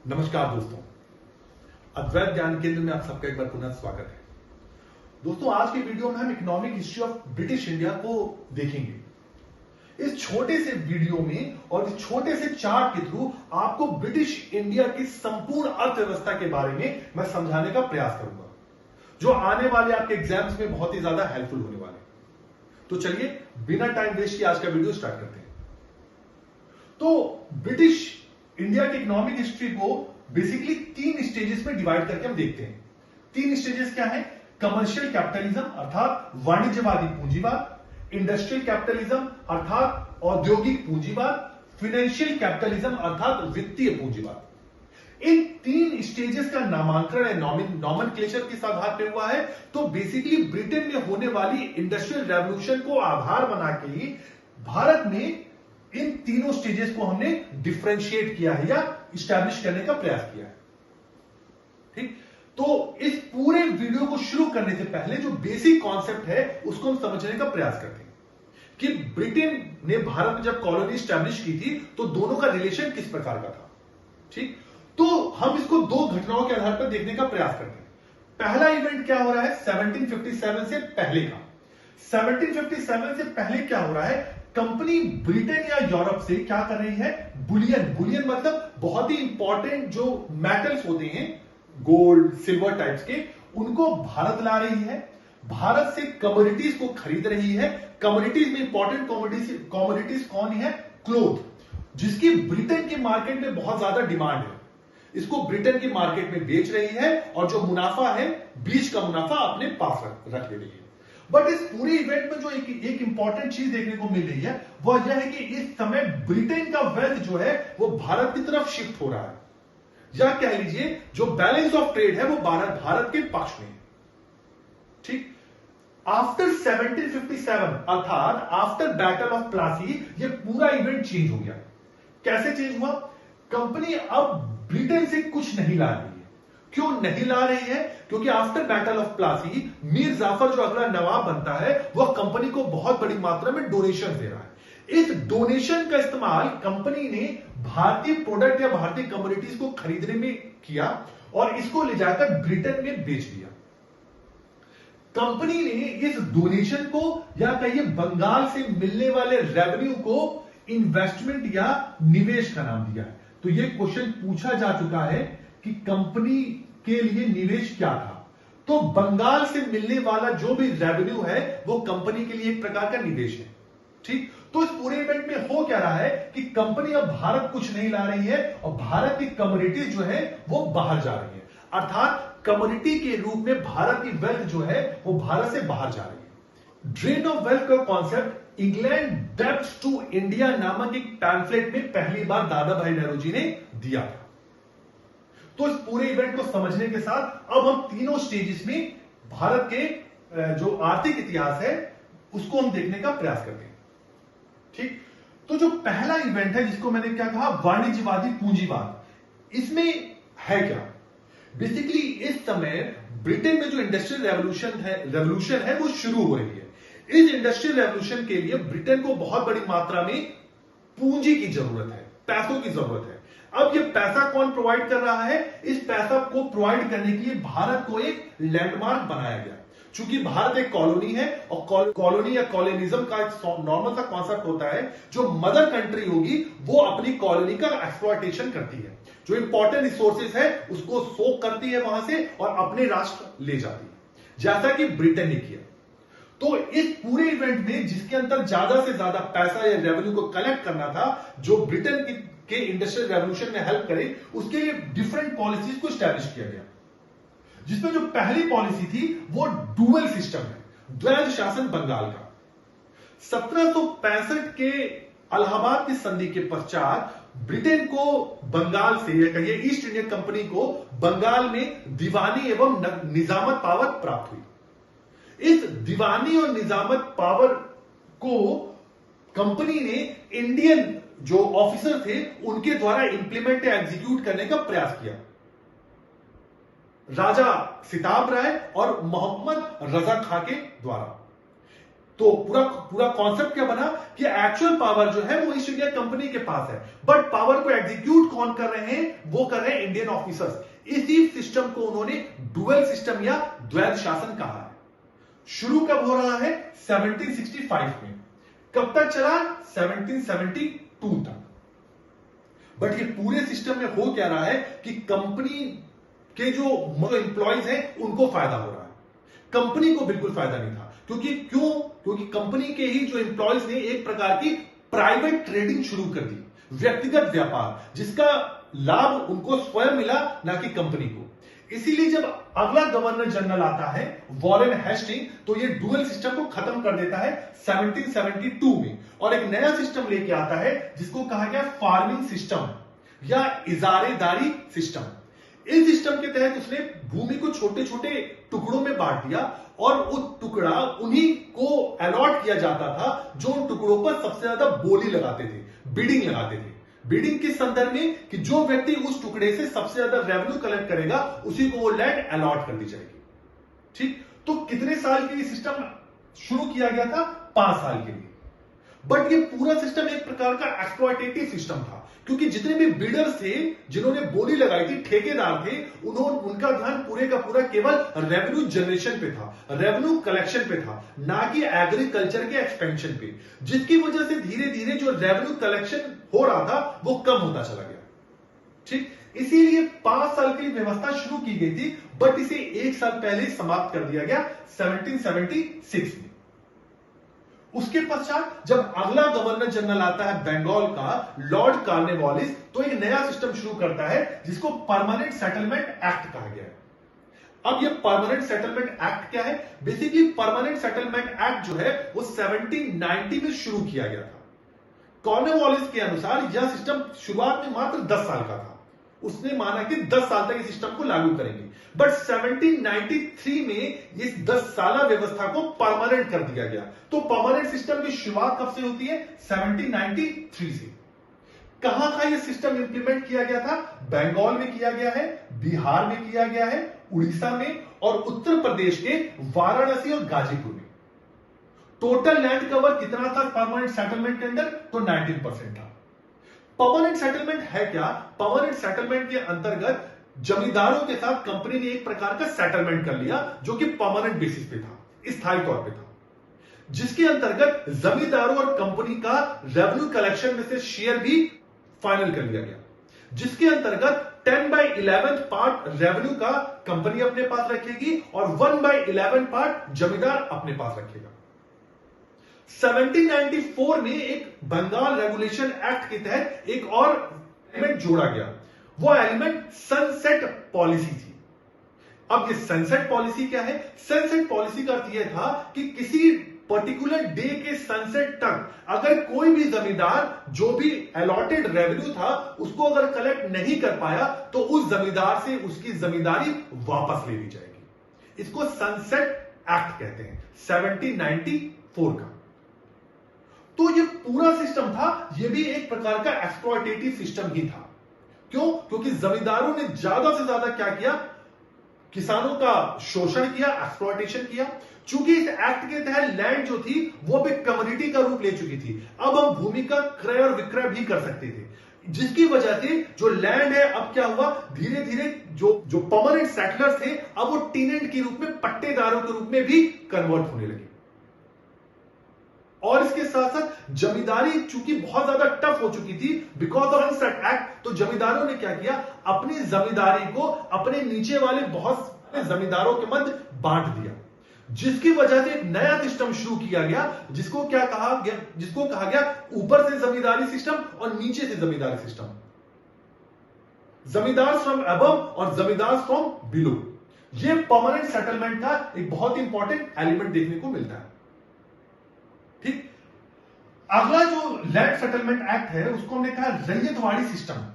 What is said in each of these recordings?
नमस्कार दोस्तों, अद्वैत ज्ञान केंद्र में आप सबका एक बार पुनः स्वागत है। दोस्तों, आज की वीडियो में हम economic history of British India को देखेंगे। इस छोटे से वीडियो में और इस छोटे से चार्ट के थ्रू आपको ब्रिटिश इंडिया की संपूर्ण अर्थव्यवस्था के बारे में मैं समझाने का प्रयास करूंगा, जो आने वाले आपके एग्जाम्स में बहुत ही ज्यादा हेल्पफुल होने वाले। तो चलिए बिना टाइम वेस्ट किए आज का वीडियो स्टार्ट करते हैं। तो ब्रिटिश इंडिया की इकोनॉमिक हिस्ट्री को बेसिकली 3 स्टेजेस में डिवाइड करके हम देखते हैं। 3 स्टेजेस क्या है? कमर्शियल कैपिटलिज्म अर्थात वाणिज्यवादी पूंजीवाद, इंडस्ट्रियल कैपिटलिज्म अर्थात औद्योगिक पूंजीवाद, फाइनेंशियल कैपिटलिज्म अर्थात वित्तीय पूंजीवाद। इन 3 स्टेजेस का नामांकन है नॉमेनक्लेचर किस आधार पर हुआ है? तो बेसिकली ब्रिटेन में होने वाली इंडस्ट्रियल रेवोल्यूशन को आधार बना के भारत में इन तीनों स्टेजेस को हमने डिफरेंशिएट किया है या इस्टेब्लिश करने का प्रयास किया है। ठीक, तो इस पूरे वीडियो को शुरू करने से पहले जो बेसिक कॉन्सेप्ट है उसको हम समझने का प्रयास करते हैं कि ब्रिटेन ने भारत में जब कॉलोनी स्टैब्लिश की थी तो दोनों का रिलेशन किस प्रकार का था। ठीक, तो हम इसको 2 घटनाओं के आधार पर देखने का प्रयास करते हैं। पहला इवेंट क्या हो रहा है 1757 से पहले का। 1757 से पहले क्या हो रहा है? कंपनी ब्रिटेन या यूरोप से क्या कर रही है? बुलियन मतलब बहुत ही इंपॉर्टेंट जो मेटल्स होते हैं, गोल्ड सिल्वर टाइप्स के, उनको भारत ला रही है। भारत से कमोडिटीज को खरीद रही है। कमोडिटीज में इंपॉर्टेंट कमोडिटीज कौन है? क्लोथ, जिसकी ब्रिटेन के मार्केट में बहुत ज्यादा डिमांड है। इसको ब्रिटेन की मार्केट में बेच रही है और जो मुनाफा है, बीच का मुनाफा अपने पास रख ले रही है। बट इस पूरे इवेंट में जो एक इंपॉर्टेंट चीज देखने को मिल रही है वह यह है कि इस समय ब्रिटेन का वेल्थ जो है वो भारत की तरफ शिफ्ट हो रहा है, या कह लीजिए जो बैलेंस ऑफ ट्रेड है वो भारत के पक्ष में है। ठीक, आफ्टर 1757 अर्थात आफ्टर बैटल ऑफ प्लासी ये पूरा इवेंट चेंज हो गया। कैसे चेंज हुआ? कंपनी अब ब्रिटेन से कुछ नहीं ला रही है। क्यों नहीं ला रही है? क्योंकि after battle of Plassey Mir Jafar जो अगला नवाब बनता है वह कंपनी को बहुत बड़ी मात्रा में डोनेशन दे रहा है। इस डोनेशन का इस्तेमाल कंपनी ने भारतीय प्रोडक्ट या भारतीय कमोडिटीज को खरीदने में किया और इसको ले जाकर ब्रिटेन में बेच दिया। कंपनी ने इस डोनेशन को या कहिए बंगाल से मिलने वाले रेवेन्यू को इन्वेस्टमेंट या निवेश का नाम दिया है। तो यह क्वेश्चन पूछा जा चुका है कि कंपनी के लिए निवेश क्या था? तो बंगाल से मिलने वाला जो भी रेवेन्यू है वो कंपनी के लिए एक प्रकार का निवेश है। ठीक, तो इस पूरे इवेंट में हो क्या रहा है कि कंपनी अब भारत कुछ नहीं ला रही है और भारत की कमोडिटीज जो है वो बाहर जा रही है, अर्थात कमोडिटी के रूप में भारत की वेल्थ जो है वो भारत से बाहर जा रही है। ड्रेन ऑफ वेल्थ का concept England debts to India नामक एक पैम्फलेट में पहली बार दादा भाई नेहरू जी ने दिया था। तो इस पूरे इवेंट को समझने के साथ अब हम तीनों स्टेजेस में भारत के जो आर्थिक इतिहास है उसको हम देखने का प्रयास करते हैं। ठीक, तो जो पहला इवेंट है जिसको मैंने क्या कहा, वाणिज्यवादी पूंजीवाद, इसमें है क्या? बेसिकली इस समय ब्रिटेन में जो इंडस्ट्रियल रेवोल्यूशन है वो शुरू हो रही है। इस इंडस्ट्रियल रेवोल्यूशन के लिए ब्रिटेन को बहुत बड़ी मात्रा में पूंजी की जरूरत है, पैसों की जरूरत है। अब ये पैसा कौन प्रोवाइड कर रहा है? इस पैसा को प्रोवाइड करने के लिए भारत को एक लैंडमार्क बनाया गया। चूंकि भारत एक कॉलोनी है और कॉलोनी या कॉलोनिज्म का एक नॉर्मल सा कॉन्सेप्ट होता है, जो मदर कंट्री होगी वो अपनी कॉलोनी का एक्सप्लॉयटेशन करती है, जो इंपॉर्टेंट रिसोर्सेज है उसको सोक करती है वहां से और अपने राष्ट्र ले जाती है, जैसा कि ब्रिटेन ने किया। तो इस पूरे इवेंट में जिसके अंदर ज्यादा से ज्यादा पैसा या रेवेन्यू को कलेक्ट करना था, जो ब्रिटेन के इंडस्ट्रियल रेवोल्यूशन में हेल्प करे, उसके लिए डिफरेंट पॉलिसीज को स्टैब्लिश किया गया। जिसमें जो पहली पॉलिसी थी वो डुअल सिस्टम है, द्वैध शासन बंगाल का। 1765 के इलाहाबाद की संधि के पश्चात ब्रिटेन को बंगाल से या कहिए ईस्ट इंडिया कंपनी को बंगाल में दीवानी एवं निजामत पावर प्राप्त हुई। इस दीवानी और निजामत पावर को कंपनी ने इंडियन जो ऑफिसर थे उनके द्वारा इंप्लीमेंट या एग्जीक्यूट करने का प्रयास किया। राजा सिताब राय और मोहम्मद रजा खां के द्वारा। तो पूरा पूरा कॉन्सेप्ट क्या बना कि एक्चुअल पावर जो है वो ईस्ट इंडिया कंपनी के पास है, बट पावर को एग्जीक्यूट कौन कर रहे हैं, वो कर रहे हैं इंडियन ऑफिसर्स। इसी सिस्टम को उन्होंने डुअल सिस्टम या द्वैध शासन कहा है। शुरू कब हो रहा है, 1765 में। कब तक चला, 1772 तक। बट ये पूरे सिस्टम में हो क्या रहा है कि कंपनी के जो एम्प्लॉइज हैं उनको फायदा हो रहा है, कंपनी को बिल्कुल फायदा नहीं था। क्योंकि कंपनी के ही जो एम्प्लॉइज ने एक प्रकार की प्राइवेट ट्रेडिंग शुरू कर दी, व्यक्तिगत व्यापार, जिसका लाभ उनको स्वयं मिला, ना कि कंपनी को। इसीलिए जब अगला गवर्नर जनरल आता है वॉरेन हेस्टिंग, तो ये डुअल सिस्टम को खत्म कर देता है 1772 में, और एक नया सिस्टम लेके आता है जिसको कहा गया फार्मिंग सिस्टम या इजारेदारी सिस्टम। इस सिस्टम के तहत उसने भूमि को छोटे छोटे टुकड़ों में बांट दिया, और वो टुकड़ा उन्हीं को अलॉट किया जाता था जो उन टुकड़ों पर सबसे ज्यादा बोली लगाते थे, बिडिंग लगाते थे। बिडिंग किस संदर्भ में, कि जो व्यक्ति उस टुकड़े से सबसे ज्यादा रेवेन्यू कलेक्ट करेगा उसी को वो लैंड अलॉट कर दी जाएगी। ठीक, तो कितने साल के लिए सिस्टम शुरू किया गया था, 5 साल के लिए। बट ये पूरा सिस्टम एक प्रकार का एक्सप्लॉयटेटिव सिस्टम था, क्योंकि जितने भी बिल्डर्स थे जिन्होंने बोली लगाई थी, ठेकेदार थे, उनका ध्यान पूरे का पूरा केवल रेवेन्यू जनरेशन पे था, रेवेन्यू कलेक्शन पे था, ना कि एग्रीकल्चर के एक्सपेंशन पे, जिसकी वजह से धीरे धीरे जो रेवेन्यू कलेक्शन हो रहा था वो कम होता चला गया। ठीक, इसीलिए 5 साल की व्यवस्था शुरू की गई थी, बट इसे 1 साल पहले समाप्त कर दिया गया 1776 में। उसके पश्चात जब अगला गवर्नर जनरल आता है बंगाल का लॉर्ड कॉर्नवालिस, तो एक नया सिस्टम शुरू करता है जिसको परमानेंट सेटलमेंट एक्ट कहा गया है। अब ये परमानेंट सेटलमेंट एक्ट क्या है, बेसिकली परमानेंट सेटलमेंट एक्ट जो है वो 1790 में शुरू किया गया था। कॉर्नवालिस के अनुसार यह सिस्टम शुरुआत में मात्र 10 साल का था, उसने माना कि 10 साल तक इस सिस्टम को लागू करेंगे, बट 1793 में इस 10 साल व्यवस्था को परमानेंट कर दिया गया। तो परमानेंट सिस्टम की शुरुआत कब से होती है, 1793 से। कहां का यह सिस्टम इंप्लीमेंट किया गया था, बंगाल में किया गया है, बिहार में किया गया है, उड़ीसा में, और उत्तर प्रदेश के वाराणसी और गाजीपुर में। टोटल लैंड कवर कितना था परमानेंट सेटलमेंट के अंदर, तो 19% था। परमानेंट सेटलमेंट है क्या, परमानेंट सेटलमेंट के अंतर्गत जमींदारों के साथ कंपनी ने एक प्रकार का सेटलमेंट कर लिया जो कि परमानेंट बेसिस पे था, स्थायी तौर पे था, जिसके अंतर्गत जमींदारों और कंपनी का रेवेन्यू कलेक्शन में से शेयर भी फाइनल कर लिया गया, जिसके अंतर्गत 10/11 पार्ट रेवेन्यू का कंपनी अपने पास रखेगी और 1/11 पार्ट जमींदार अपने पास रखेगा। 1794 में एक बंगाल रेगुलेशन एक्ट के तहत एक और एलिमेंट जोड़ा गया, वो एलिमेंट सनसेट पॉलिसी थी। अब ये सनसेट पॉलिसी क्या है, सनसेट पॉलिसी का अर्थ यह था कि किसी पर्टिकुलर डे के सनसेट तक अगर कोई भी जमींदार जो भी अलॉटेड रेवेन्यू था उसको अगर कलेक्ट नहीं कर पाया तो उस जमींदार से उसकी जमींदारी वापस ले ली जाएगी। इसको सनसेट एक्ट कहते हैं, 1794 का। तो ये पूरा सिस्टम था, ये भी एक प्रकार का एक्सप्लॉयटेटिव सिस्टम ही था। क्यों, क्योंकि जमींदारों ने ज्यादा से ज्यादा क्या किया, किसानों का शोषण किया, एक्सप्लॉयटेशन किया। चूंकि इस एक्ट के तहत लैंड जो थी वो भी कमोडिटी का रूप ले चुकी थी, अब हम भूमि का क्रय और विक्रय भी कर सकते थे, जिसकी वजह से जो लैंड है अब क्या हुआ, धीरे धीरे जो परमानेंट सेटलर्स थे अब वो टेनेंट के रूप में, पट्टेदारों के रूप में भी कन्वर्ट होने लगे। और इसके साथ साथ जमींदारी चूंकि बहुत ज्यादा टफ हो चुकी थी बिकॉज ऑफ सनसेट एक्ट, तो जमींदारों ने क्या किया, अपनी जमींदारी को अपने नीचे वाले बहुत सारे जमींदारों के मध्य बांट दिया, जिसकी वजह से एक नया सिस्टम शुरू किया गया जिसको कहा गया ऊपर से जमींदारी सिस्टम और नीचे से जमींदारी सिस्टम, जमींदार फ्रॉम अबव और जमींदार फ्रॉम बिलो। ये परमानेंट सेटलमेंट का एक बहुत इंपॉर्टेंट एलिमेंट देखने को मिलता है। ठीक, अगला जो लैंड सेटलमेंट एक्ट है उसको हमने कहा रैयतवाड़ी सिस्टम।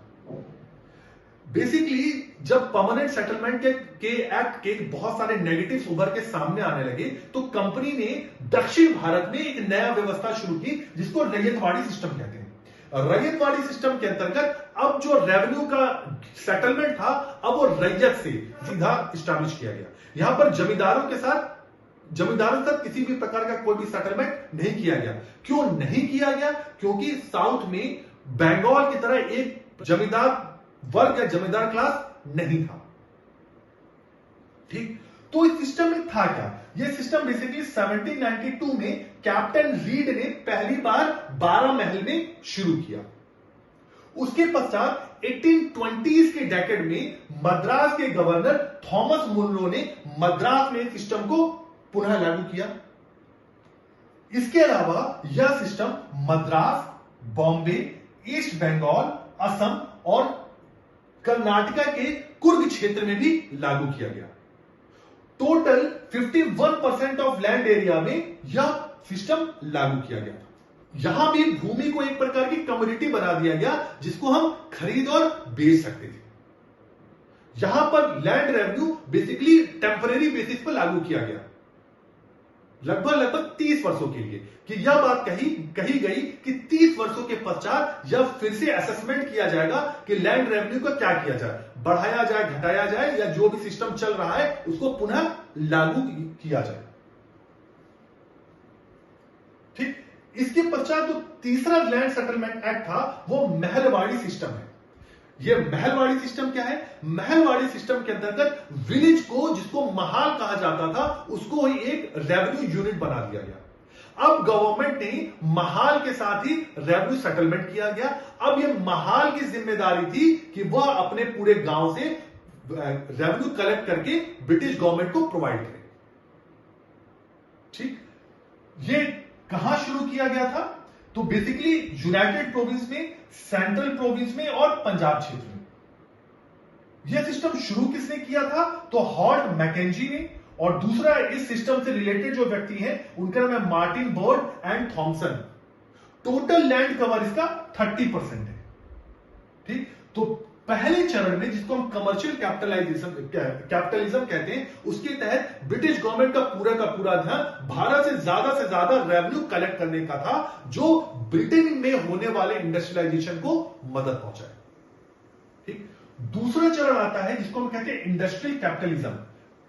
बेसिकली जब परमानेंट सेटलमेंट के एक्ट के बहुत सारे नेगेटिव्स उभर के सामने आने लगे तो कंपनी ने दक्षिण भारत में एक नया व्यवस्था शुरू की जिसको रैयतवाड़ी सिस्टम कहते हैं। रैयतवाड़ी सिस्टम के अंतर्गत अब जो रेवेन्यू का सेटलमेंट था अब वो रैयत से सीधा स्टैब्लिश किया गया। यहां पर जमींदारों के साथ जमींदारों के साथ किसी भी प्रकार का कोई भी सेटलमेंट नहीं किया गया। क्यों नहीं किया गया? क्योंकि साउथ में बंगाल की तरह एक जमींदार वर्ग या जमींदार क्लास नहीं था। ठीक, तो इस सिस्टम में था क्या? यह सिस्टम बेसिकली 1792 में कैप्टन रीड ने पहली बार 12 महल में शुरू किया। उसके पश्चात 1820s के डेकेड में मद्रास के गवर्नर थॉमस मुनरो ने मद्रास में सिस्टम को पुनः लागू किया। इसके अलावा यह सिस्टम मद्रास, बॉम्बे, ईस्ट बंगाल, असम और कर्नाटका के कुर्ग क्षेत्र में भी लागू किया गया। टोटल 51% ऑफ लैंड एरिया में यह सिस्टम लागू किया गया। यहां भी भूमि को एक प्रकार की कमोडिटी बना दिया गया जिसको हम खरीद और बेच सकते थे। यहां पर land revenue basically temporary basis पर लागू किया गया, लगभग 30 वर्षों के लिए। कि यह बात कही गई कि 30 वर्षों के पश्चात यह फिर से असेसमेंट किया जाएगा कि लैंड रेवेन्यू का क्या किया जाए, बढ़ाया जाए, घटाया जाए, या जो भी सिस्टम चल रहा है उसको पुनः लागू किया जाए। ठीक, इसके पश्चात जो तीसरा लैंड सेटलमेंट एक्ट था वो महलवाड़ी सिस्टम है। ये महलवाड़ी सिस्टम क्या है? महलवाड़ी सिस्टम के अंतर्गत विलेज को, जिसको महाल कहा जाता था, उसको ही एक रेवेन्यू यूनिट बना दिया गया। अब गवर्नमेंट ने महाल के साथ ही रेवेन्यू सेटलमेंट किया गया। अब यह महाल की जिम्मेदारी थी कि वह अपने पूरे गांव से रेवेन्यू कलेक्ट करके ब्रिटिश गवर्नमेंट को प्रोवाइड करे। ठीक, ये कहां शुरू किया गया था? तो बेसिकली यूनाइटेड प्रोविंस में, सेंट्रल प्रोविंस में और पंजाब क्षेत्र में। यह सिस्टम शुरू किसने किया था? तो हॉल्ट मैकेंजी ने, और दूसरा इस सिस्टम से रिलेटेड जो व्यक्ति हैं उनका नाम है Martin Bird and Thomson. Total land cover इसका 30% है। ठीक, तो पहले चरण में, जिसको हम कमर्शियल कैपिटलिज्म कहते हैं, उसके तहत ब्रिटिश गवर्नमेंट का पूरा ध्यान भारत से ज्यादा रेवेन्यू कलेक्ट करने का था, जो ब्रिटेन में होने वाले इंडस्ट्रियलाइजेशन को मदद पहुंचाए। ठीक, दूसरा चरण आता है जिसको हम कहते हैं इंडस्ट्रियल कैपिटलिज्म,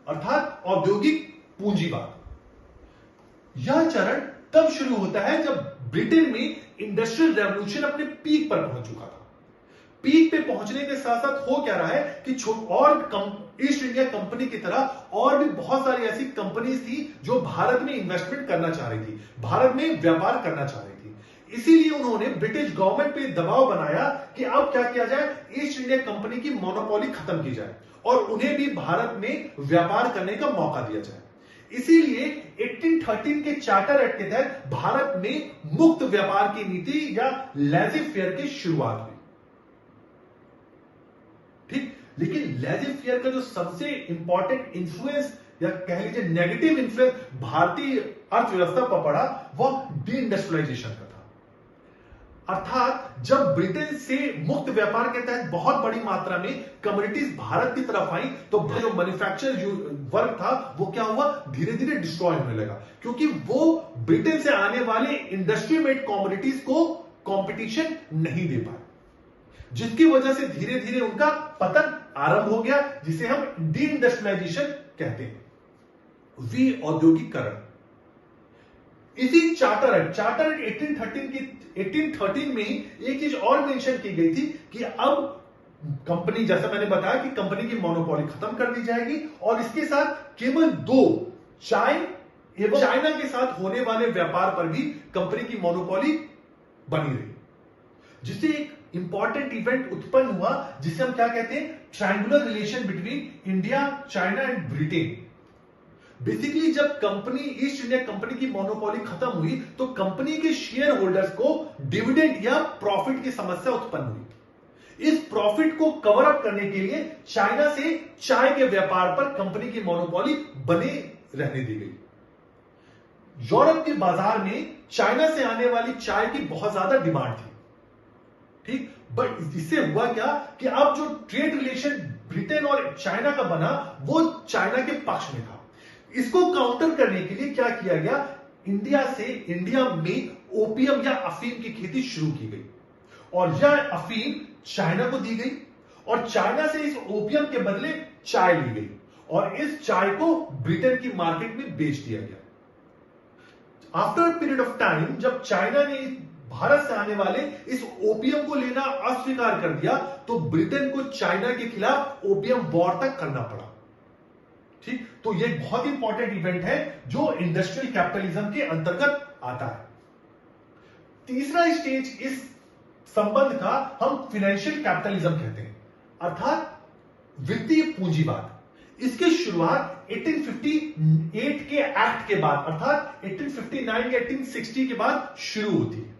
अर्थात औद्योगिक पूंजीवाद। यह चरण तब शुरू होता है जब ब्रिटेन में इंडस्ट्रियल रेवोल्यूशन अपने पीक पर पहुंच चुका था। पीक पे पहुंचने के साथ साथ हो क्या रहा है कि ईस्ट इंडिया कंपनी की तरह और भी बहुत सारी ऐसी कंपनीज थी जो भारत में इन्वेस्टमेंट करना चाह रही थी, भारत में व्यापार करना चाह रही थी। इसीलिए उन्होंने ब्रिटिश गवर्नमेंट पे दबाव बनाया कि अब क्या किया जाए, ईस्ट इंडिया कंपनी की मोनोपोली खत्म की जाए और उन्हें भी भारत में व्यापार करने का मौका दिया जाए। इसीलिए 1813 के चार्टर एक्ट के तहत भारत में मुक्त व्यापार की नीति या लेज़ी फेयर की शुरुआत हुई। ठीक, लेकिन लेज़ी फेयर का जो सबसे इंपॉर्टेंट इंफ्लुएंस या कह लीजिए नेगेटिव इंफ्लुएंस भारतीय अर्थव्यवस्था पर पड़ा वह डी इंडस्ट्रियलाइजेशन का था। अर्थात जब ब्रिटेन से मुक्त व्यापार के तहत बहुत बड़ी मात्रा में कम्युनिटीज भारत की तरफ आई तो जो मैन्युफैक्चर वर्क था वो क्या हुआ, धीरे धीरे डिस्ट्रॉय होने लगा, क्योंकि वो ब्रिटेन से आने वाले इंडस्ट्री मेड कमोडिटीज को कंपटीशन नहीं दे पाए, जिसकी वजह से धीरे धीरे उनका पतन आरंभ हो गया, जिसे हम डी इंडस्ट्रियलाइजेशन कहते हैं, विऔद्योगिकरण। इसी चार्टर एक्ट 1813 में ही एक चीज और मेंशन की गई थी कि अब कंपनी, जैसा मैंने बताया कि कंपनी की मोनोपोली खत्म कर दी जाएगी और इसके साथ केवल दो, चाय एवं चाइना के साथ होने वाले व्यापार पर भी कंपनी की मोनोपोली बनी रही, जिससे एक इंपॉर्टेंट इवेंट उत्पन्न हुआ जिसे हम क्या कहते हैं, triangular relation between India, China and Britain. Basically जब कंपनी ईस्ट इंडिया कंपनी की मोनोपोली खत्म हुई तो कंपनी के शेयर होल्डर्स को डिविडेंड या प्रॉफिट की समस्या उत्पन्न हुई। इस प्रॉफिट को कवर अप करने के लिए चाइना से चाय के व्यापार पर कंपनी की मोनोपोली बने रहने दी गई। यूरोप के बाजार में चाइना से आने वाली चाय की बहुत ज्यादा डिमांड थी। ठीक, बट इससे हुआ क्या कि अब जो ट्रेड रिलेशन ब्रिटेन और चाइना का बना वो चाइना के पक्ष में था। इसको काउंटर करने के लिए क्या किया गया, इंडिया में ओपियम या अफीम की खेती शुरू की गई और यह अफीम चाइना को दी गई और चाइना से इस ओपियम के बदले चाय ली गई और इस चाय को ब्रिटेन की मार्केट में बेच दिया गया। आफ्टर पीरियड ऑफ टाइम जब चाइना ने भारत से आने वाले इस ओपियम को लेना अस्वीकार कर दिया तो ब्रिटेन को चाइना के खिलाफ ओपियम वॉर तक करना पड़ा। ठीक, तो यह बहुत इंपॉर्टेंट इवेंट है जो इंडस्ट्रियल कैपिटलिज्म के अंतर्गत आता है। तीसरा स्टेज इस संबंध का हम फाइनेंशियल कैपिटलिज्म कहते हैं, अर्थात वित्तीय पूंजीवाद। इसकी शुरुआत 1858 के एक्ट के बाद अर्थात 1859 या 1860 के बाद शुरू होती है।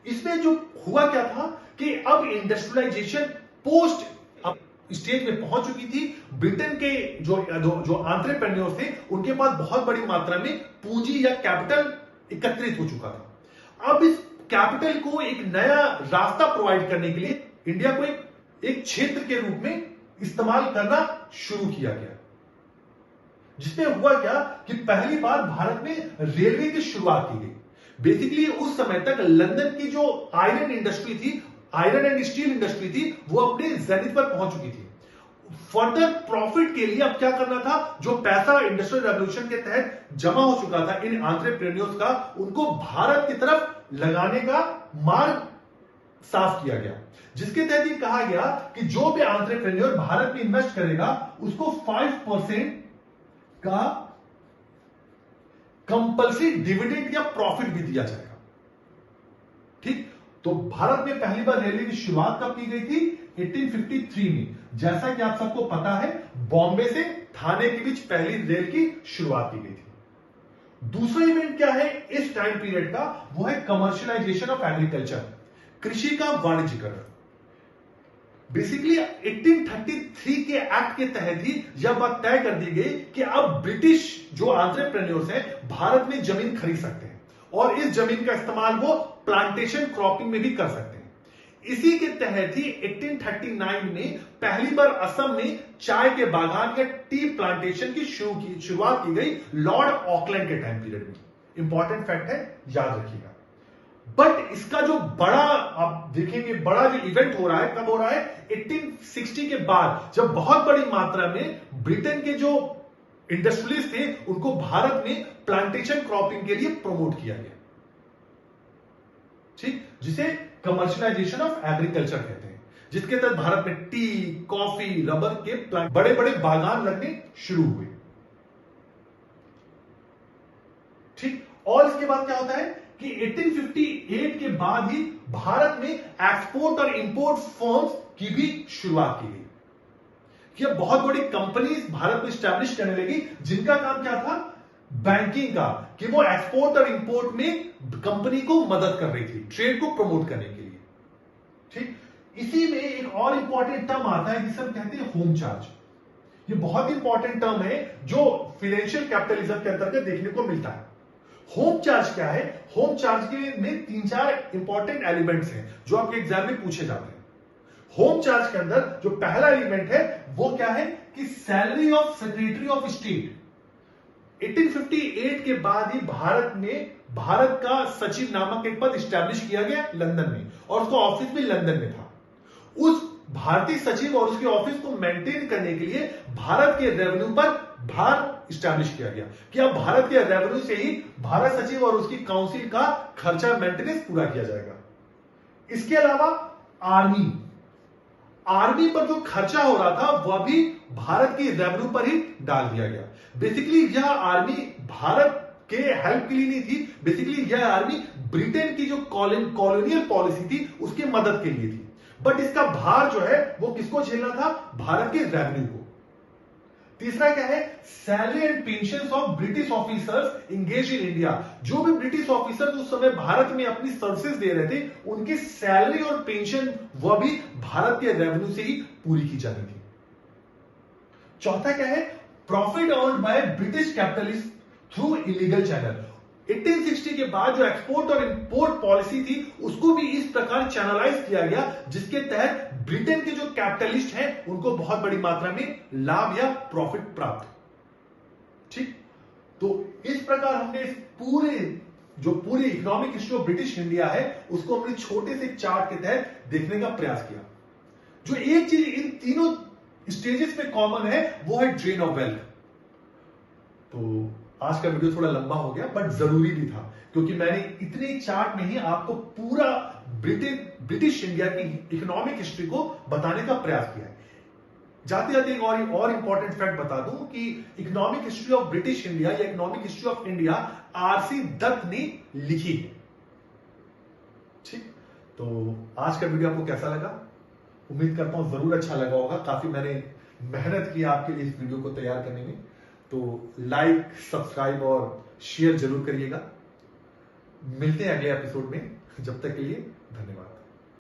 इसमें जो हुआ क्या था कि अब इंडस्ट्रियलाइजेशन पोस्ट स्टेज में पहुंच चुकी थी। ब्रिटेन के जो एंटरप्रेन्योर्स थे उनके पास बहुत बड़ी मात्रा में पूंजी या कैपिटल एकत्रित हो चुका था। अब इस कैपिटल को एक नया रास्ता प्रोवाइड करने के लिए इंडिया को एक क्षेत्र के रूप में इस्तेमाल करना शुरू किया गया, जिसमें हुआ क्या कि पहली बार भारत में रेलवे की शुरुआत की गई। बेसिकली उस समय तक लंदन की जो आयरन इंडस्ट्री थी, आयरन एंड स्टील इंडस्ट्री थी, वो अपने जेनिथ पर पहुंच चुकी थी। फर्दर प्रॉफिट के लिए अब क्या करना था, जो पैसा इंडस्ट्रियल रेवोल्यूशन के तहत जमा हो चुका था इन एंटरप्रेन्योर्स का, उनको भारत की तरफ लगाने का मार्ग साफ किया गया, जिसके तहत ये कहा गया कि जो भी एंटरप्रेन्योर भारत में इन्वेस्ट करेगा उसको 5% का कंपल्सरी डिविडेंड या प्रॉफिट भी दिया जाएगा। ठीक, तो भारत में पहली बार रेलवे की शुरुआत कब की गई थी? 1853 में। जैसा कि आप सबको पता है, बॉम्बे से थाने के बीच पहली रेल की शुरुआत की गई थी। दूसरा इवेंट क्या है इस टाइम पीरियड का? वो है कमर्शियलाइजेशन ऑफ एग्रीकल्चर, कृषि का वाणिज्यीकरण। बेसिकली 1833 के एक्ट के तहत ही यह बात तय कर दी गई कि अब ब्रिटिश जो एंटरप्रेन्योर्स हैं भारत में जमीन खरीद सकते हैं और इस जमीन का इस्तेमाल वो प्लांटेशन क्रॉपिंग में भी कर सकते हैं। इसी के तहत ही 1839 में पहली बार असम में चाय के बागान या टी प्लांटेशन की शुरुआत की गई लॉर्ड ऑकलैंड के टाइम पीरियड में। इंपॉर्टेंट फैक्ट है, याद रखिएगा। बट इसका जो बड़ा आप देखेंगे, बड़ा जो इवेंट हो रहा है कब हो रहा है? 1860 के बाद, जब बहुत बड़ी मात्रा में ब्रिटेन के जो इंडस्ट्रियलिस्ट थे उनको भारत में प्लांटेशन क्रॉपिंग के लिए प्रमोट किया गया। ठीक, जिसे कमर्शियलाइजेशन ऑफ एग्रीकल्चर कहते हैं, जिसके तहत भारत में टी, कॉफी, रबर के बड़े बड़े बागान लगने शुरू हुए। ठीक, और इसके बाद क्या होता है कि 1858 के बाद ही भारत में एक्सपोर्ट और इंपोर्ट फर्म्स की भी शुरुआत की गई, कि अब बहुत बड़ी कंपनीज भारत में स्टैब्लिश करने लगी, जिनका काम क्या था? बैंकिंग का, कि वो एक्सपोर्ट और इंपोर्ट में कंपनी को मदद कर रही थी, ट्रेड को प्रमोट करने के लिए। ठीक, इसी में एक और इंपॉर्टेंट टर्म आता है जिसे हम कहते हैं होम चार्ज। ये बहुत इंपॉर्टेंट टर्म है जो फाइनेंशियल कैपिटलिज्म के अंतर्गत देखने को मिलता है। होम चार्ज क्या है? होम चार्ज के में 3-4 इंपॉर्टेंट एलिमेंट्स हैं जो आपके एग्जाम में पूछे जाते हैं। होम चार्ज के अंदर जो पहला एलिमेंट है वो क्या है कि salary of secretary of state. 1858 के बाद ही भारत का सचिव नामक एक पद स्टैब्लिश किया गया लंदन में, और उसका ऑफिस भी लंदन में था। उस भारतीय सचिव और उसके ऑफिस को मेंटेन करने के लिए भारत के रेवेन्यू पर भार स्टैब्लिश किया गया कि अब भारत के रेवेन्यू से ही भारत सचिव और उसकी काउंसिल का खर्चा मेंटेनेंस पूरा किया जाएगा। इसके अलावा आर्मी पर जो खर्चा हो रहा था वह भी भारत की रेवेन्यू पर ही डाल दिया गया। बेसिकली यह आर्मी भारत के हेल्प के लिए नहीं थी, बेसिकली यह आर्मी ब्रिटेन की जो कॉलोनियल पॉलिसी थी उसकी मदद के लिए थी। बट इसका भार जो है वो किसको झेलना था? भारत के रेवेन्यू को। तीसरा क्या है? Salary and pension of British officers engage in India. जो भी ब्रिटिश ऑफिसर्स उस समय भारत में अपनी सर्विसेज दे रहे थे, उनकी सैलरी और पेंशन वह भी भारत के रेवेन्यू से ही पूरी की जानी थी। चौथा क्या है? Profit earned by British capitalist through illegal channel. 1860 के बाद जो एक्सपोर्ट और इंपोर्ट पॉलिसी थी उसको भी इस प्रकार चैनलाइज किया गया, जिसके तहत ब्रिटेन के जो कैपिटलिस्ट हैं उनको बहुत बड़ी मात्रा में लाभ या प्रॉफिट प्राप्त। ठीक, तो इस प्रकार हमने इस पूरी economic history of British India है उसको हमने छोटे से चार्ट के तहत देखने का प्रयास किया। जो एक चीज इन तीनों स्टेजेस में कॉमन है वो है ड्रेन ऑफ वेल्थ। तो आज का वीडियो थोड़ा लंबा हो गया बट जरूरी भी था, क्योंकि मैंने इतने चार्ट में ही आपको पूरा ब्रिटिश इंडिया की इकोनॉमिक हिस्ट्री को बताने का प्रयास किया है। जाते जाते एक और इंपॉर्टेंट फैक्ट बता दूं कि economic history of British India या economic history of India R C Dutt ने लिखी है। ठीक, तो आज का वीडियो आपको कैसा लगा? उम्मीद करता हूं जरूर अच्छा लगा होगा। काफी मैंने मेहनत की आपके लिए इस वीडियो को तैयार करने में। तो लाइक, सब्सक्राइब और शेयर जरूर करिएगा। मिलते हैं अगले एपिसोड में, जब तक के लिए धन्यवाद।